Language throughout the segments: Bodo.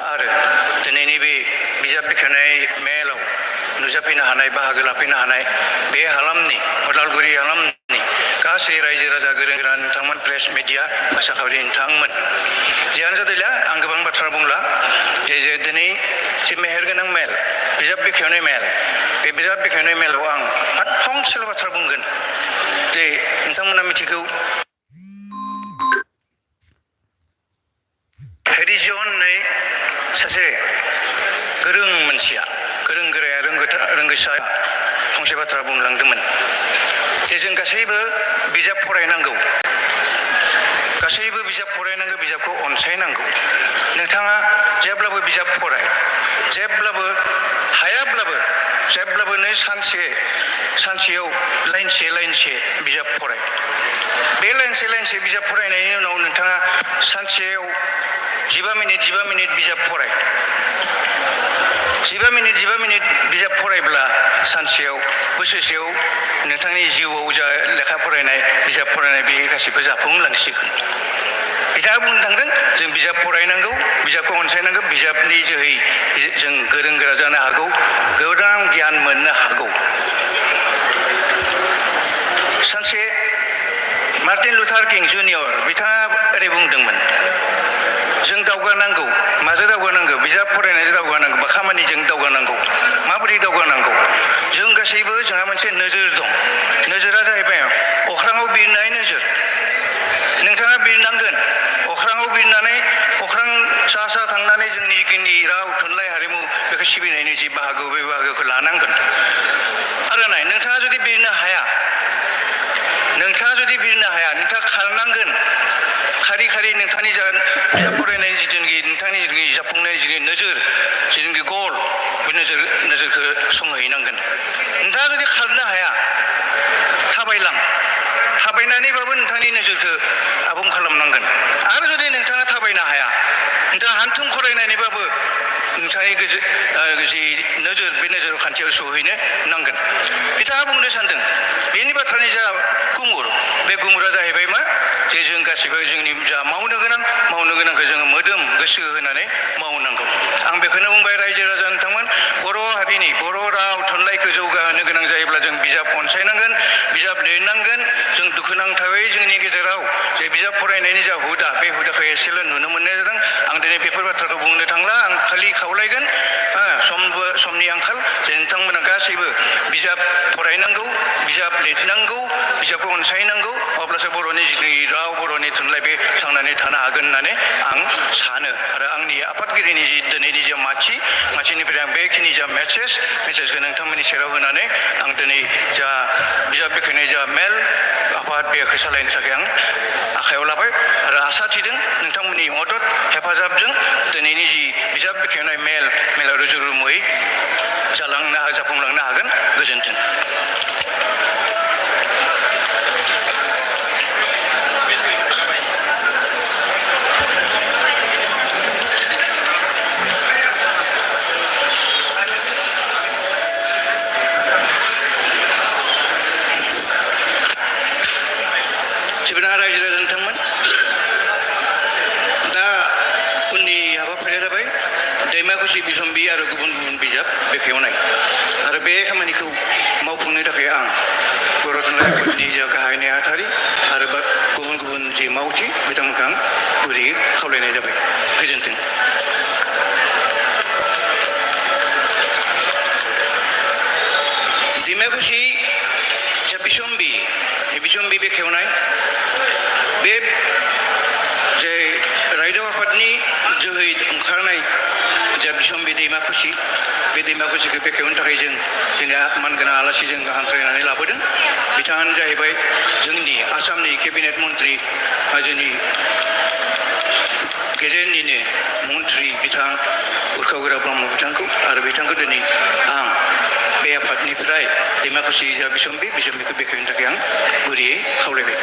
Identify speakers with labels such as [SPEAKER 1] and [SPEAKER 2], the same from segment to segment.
[SPEAKER 1] आरो दिनैनि बे बिजाब बेखेवनाय मेलाव नुजाफैनो हानाय बाहागो लाफैनो हानाय बे हालामनि उदालगुरि हालामनि गासै रायजो राजा गोरों गोरा नोंथांमोन प्रेस मिडिया मोसाखावरि नोंथांमोन जियानो जादोंला आं गोबां बाथ्रा बुंला जे दिनै जे मेहेरगोनां मेल बिजाब बेखेवनाय मेल बे बिजाब बेखेवनाय मेलाव आं फंसेल' बाथ्रा बुंगोन जे नोंथांमोना मिथिगौ हेरिजन होननाय सासे गोरों मानसिया गोरों गोराया रोंगौसाया फंसे बाथ्रा बुंलांदोंमोन जे जों गासैबो बिजाब फरायनांगौ बिजाबखौ अनसायनांगौ नोंथाङा जेब्लाबो बिजाब फराय जेब्लाबो नों सानसेयाव लाइनसे बिजाब फराय बे लाइनसे बिजाब फरायनायनि उनाव नोंथाङा सानसेयाव 15 मिनिट बिजाब फराय 15 मिनिट बिजाब फरायब्ला सानसेयाव बोसोरसेयाव नोंथांनि जिउआव जा लेखा फरायनाय बिजाब फरायनाय बे गासिबो जाफुंलांसिगोन बिथाङा बुंनो थांदों जों बिजाब फरायनांगौ बिजाबखौ अनसायनांगौ बिजाबनि जोहै जों गोरों गोरा जानो हागौ गोबां गियान मोननो हागौ सानसे मार्टिन लुथार किं जुनियर बिथाङा ओरै बुंदोंमोन जों दावगानांगौ माजों दावगानांगौ बिजाब फरायनायजों दावगानांगौ बा खामानिजों दावगानांगौ माबोरै दावगानांगौ जों गासैबो जोंहा मोनसे नोजोर दं नोजोरा जाहैबाय अख्राङाव बिरनाय नोजोर नोंथाङा बिरनांगोन अख्राङाव बिरनानै अख्रां सा थांनानै जोंनि राव थुनलाइ हारिमु बेखौ सिबिनायनि जि बाहागो बे बाहागोखौ लानांगोन आरो नाय नोंथाङा जुदि बिरनो हाया नोंथाङा खारनांगोन खारि नोंथांनि बिजाब फरायनायनि जिथुनाखि नोंथांनि जाफुंनायनि जिथु नोजोर जिथुनाखि गल बे नोजोरखौ संहैनांगोन नोंथाङा जुदि खारनो हाया थाबायनानैबाबो नोंथांनि नोजोरखौ आबुं खालामनांगोन आरो जुदि नोंथाङा थाबायनो हाया नोंथाङा हान्थुं फरायनानैबाबो नोंथांनि जि नोजोर बे नोजोर खान्थियाव सहैनो नांगोन बिथाङा बुंनो सानदों बेनि बाथ्रानि जा बे गुमुरा जाहैबाय मा जे जों गासिबो जोंनि जा मावनो गोनांखौ जोङो मोदोम गोसो होनानै मावनांगौ आं बेखौनो बुंबाय रायजो राजा नोंथांमोन बर' हारिनि बर' राव थुनलाइखौ जौगाहोनो गोनां जायोब्ला जों बिजाब अनसायनांगोन बिजाब लिरनांगोन जों दुखुनांथावै जोंनि गेजेराव जे बिजाब फरायनायनि जा हुदा बे हुदाखौ एसेल' नुनो मोननाय जादों आं दिनै बेफोर बाथ्राखौ बुंनो थांला आं खालि खावलायगोन समनि आंखाल जे नोंथांमोना गासैबो बिजाब फरायनांगौ बिजाब लिरनांगौ बिजाबखौ अनसायनांगौ अब्लासो बर'नि जिथुनाखि राव बर'नि थुनलाइ बे थांनानै थानो हागोन होननानै आं सानो आरो आंनि आफादगिरिनि जि दिनैनि जा मानसिनिफ्राय आं बेखिनि जा मेसेजखौ नोंथांमोननि सेराव होनानै आं दिनै जा बिजाब बेखेवनाय जा मेल आफाद बेखौ सालायनो थाखाय आं आखायाव लाबाय आरो आसा थिदों नोंथांमोननि मदद हेफाजाबजों दिनैनि जि बिजाब बेखेवनाय मेला रुजु रुमुयै जाफुंलांनो हागोन गोजोन्थों रायजो राजा नोंथांमोन दा उननि हाबाफारिया जाबाय दैमाकुसि बिसम्बि आरो गुबुन बिजाब बेखेवनाय आरो बे खामानिखौ मावफुंनो थाखाय आं बर' थुनलाइ आफादनि जा गाहाय नेहाथारि आरो गुबुन जि मावथि बिथांमोनखौ आं गुरैयै खावलायनाय जाबाय गोजोन्थों दैमाकुसि जा बिसम्बि बेखेवनाय बे जे रायजो आफादनि जोहै ओंखारनाय जा बिसम्बि दैमाकुसि बे दैमाकुसिखौ बेखेवनो थाखाय जोंनि मानगोनां आलासि जों हांख्रायनानै लाबोदों बिथाङानो जाहैबाय जोंनि आसामनि केबिनेट मन्त्रि जोंनि गेजेरनिनो मन्त्रि बिथां उर्खाव ब्रह्म बिथांखौ आरो बिथांखौ दिनै आं बे आफादनिफ्राय दैमाकुसि जा बिसम्बिखौ बेखेवनो थाखाय आं गुरैयै खावलायबाय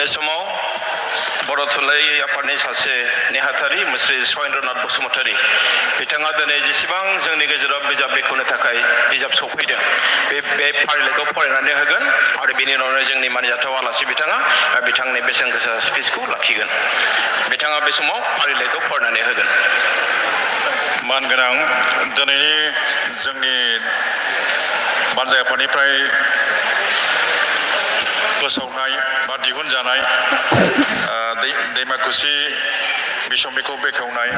[SPEAKER 2] बे समाव बर' थुनलाइ आफादनि सासे नेहाथारि मुस्रि सहेन्द्रनाथ बसुमतारी बिथाङा दिनै जेसेबां जोंनि गेजेराव बिजाब बेखेवनो थाखाय बिजाब सफैदों बे फारिलाइखौ फरायनानै होगोन आरो बेनि उनावनो जोंनि मानिजाथाव आलासि बिथाङा बिथांनि बेसेन गोसा स्पिचखौ लाखिगोन बिथाङा बे समाव फारिलाइखौ फरायनानै होगोन
[SPEAKER 3] मानगोनां दिनैनि जोंनि बानजाय आफादनिफ्राय फोसावनाय बा दिहुनजानाय दैमाकुसि बिसम्बिखौ बेखेवनाय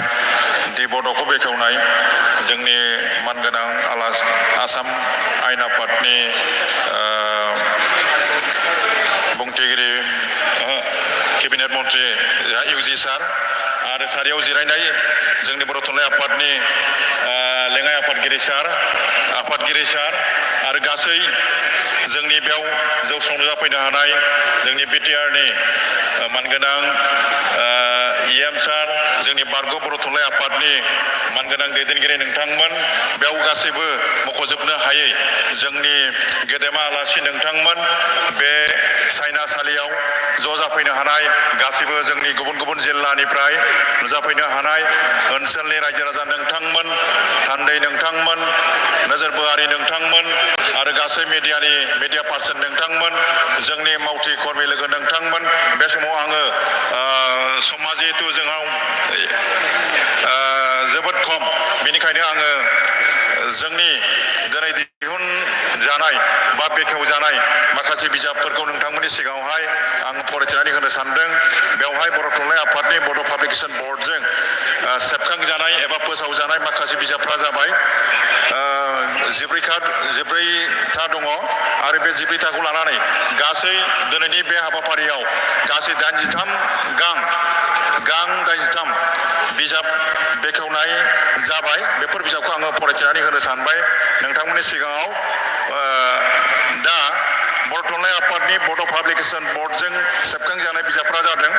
[SPEAKER 3] बोद'खौ बेखेवनाय जोंनि मानगोनां आसाम आयेन आफादनि बुंथिगिरि केबिनेट मन्त्रि इउजि सार आरो सारियाव जिरायनाय जोंनि बर' थुनलाइ आफादनि लेङाइ आफादगिरि सार आरो गासै जोंनि बेयाव जौस्रांनो जाफैनो हानाय जोंनि बिटिआरनि मानगोनां इएम सार जोंनि बारग' बर' थुनलाइ आफादनि मानगोनां दैदेनगिरि नोंथांमोन बेयाव गासैबो मख'जोबनो हायै जोंनि गेदेमा आलासि नोंथांमोन बे सायनासालियाव ज' जाफैनो हानाय गासैबो जोंनि गुबुन गुबुन जिल्लानिफ्राय नुजाफैनो हानाय ओनसोलनि रायजो राजा नोंथांमोन थान्दै नोंथांमोन नोजोरबोआरि नोंथांमोन आरो गासै मिडिया पार्सन नोंथांमोन जोंनि मावथि कर्मि लोगो नोंथांमोन बे समाव आङो समा जिहेतु जोंहा जोबोद खम बेनिखायनो आङो जोंनि दिनै दिहुनजानाय बा बेखेवजानाय माखासे बिजाबफोरखौ नोंथांमोननि सिगाङावहाय आं फरायथिनानै होनो सानदों बेवहाय बर' थुनलाइ आफादनि बड' पाब्लिकेसन बर्डजों सेबखांजानाय एबा फोसावजानाय माखासे बिजाबफ्रा जाबाय 14था दङ आरो बे 14थाखौ लानानै गासै दिनैनि बे हाबाफारियाव गासै 83 गां 83 बिजाब बेखेवनाय जाबाय बेफोर बिजाबखौ आङो फरायथिनानै होनो सानबाय नोंथांमोननि सिगाङाव दा बर' थुनलाइ आफादनि बड' पाब्लिकेसन बर्डजों सेबखांजानाय बिजाबफ्रा जादों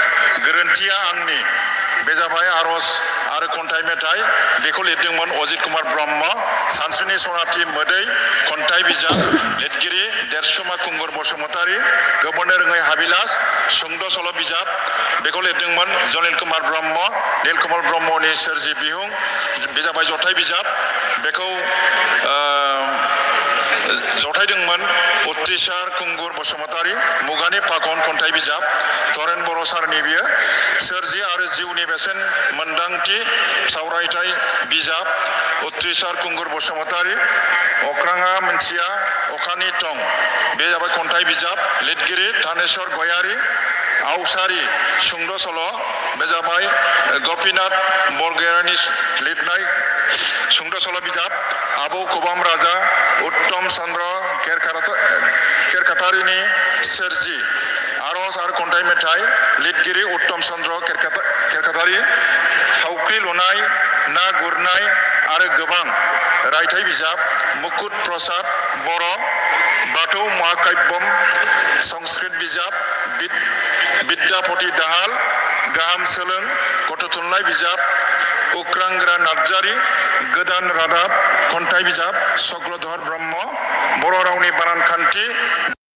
[SPEAKER 3] गोरोन्थिया आंनि बे जाबाय आर'ज आरो खन्थाइ मेथाइ बेखौ लिरदोंमोन अजित कुमार ब्रह्म सानस्रिनि सनाथि मोदै खन्थाइ बिजाब लिरगिरि देरसुमा खुंगुर बसुमतारी गोबोरनो रोङै हाबिलास सुंद' सल' बिजाब बेखौ लिरदोंमोन जनिल कुमार ब्रह्म नीलकमल ब्रह्मनि सोरजि बिहुं बे जाबाय जथाइ बिजाब बेखौ जथायदोंमोन उथ्रिसार खुंगुर बसुमतारी मुगानि फाखन खन्थाइ बिजाब तरेन बर' सारनि बियो सोरजि आरो जिउनि बेसेन मोन्दांथि सावरायथाय बिजाब उथ्रिसार खुंगुर बसुमतारी अख्राङा मिन्थिया अखानि थं बे जाबाय खन्थाइ बिजाब लिरगिरि थानेश्वर गयारी आवसारि सुंद' सल' बे जाबाय गपिनाथ बरगयारीनि लिरनाय सुंद' सल' बिजाब आबौ खबाम राजा उत्तम चन्द्र खेरखातारिनि सोरजि आर'ज आरो खन्थाइ मेथाइ लिरगिरि उत्तम चन्द्र खेरखातारि थावख्रि लुनाय ना गुरनाय आरो गोबां रायथाइ बिजाब मुकुट प्रसाद बर' बाथौ महाकाव्यम संस्कृत बिजाब बिद्यापति दाहाल गाहाम सोलों गथ' थुनलाइ बिजाब उक्रांग्रा नार्जारी गोदान रादाब खन्थाइ बिजाब चक्रधर ब्रह्म बर' रावनि बानानखान्थि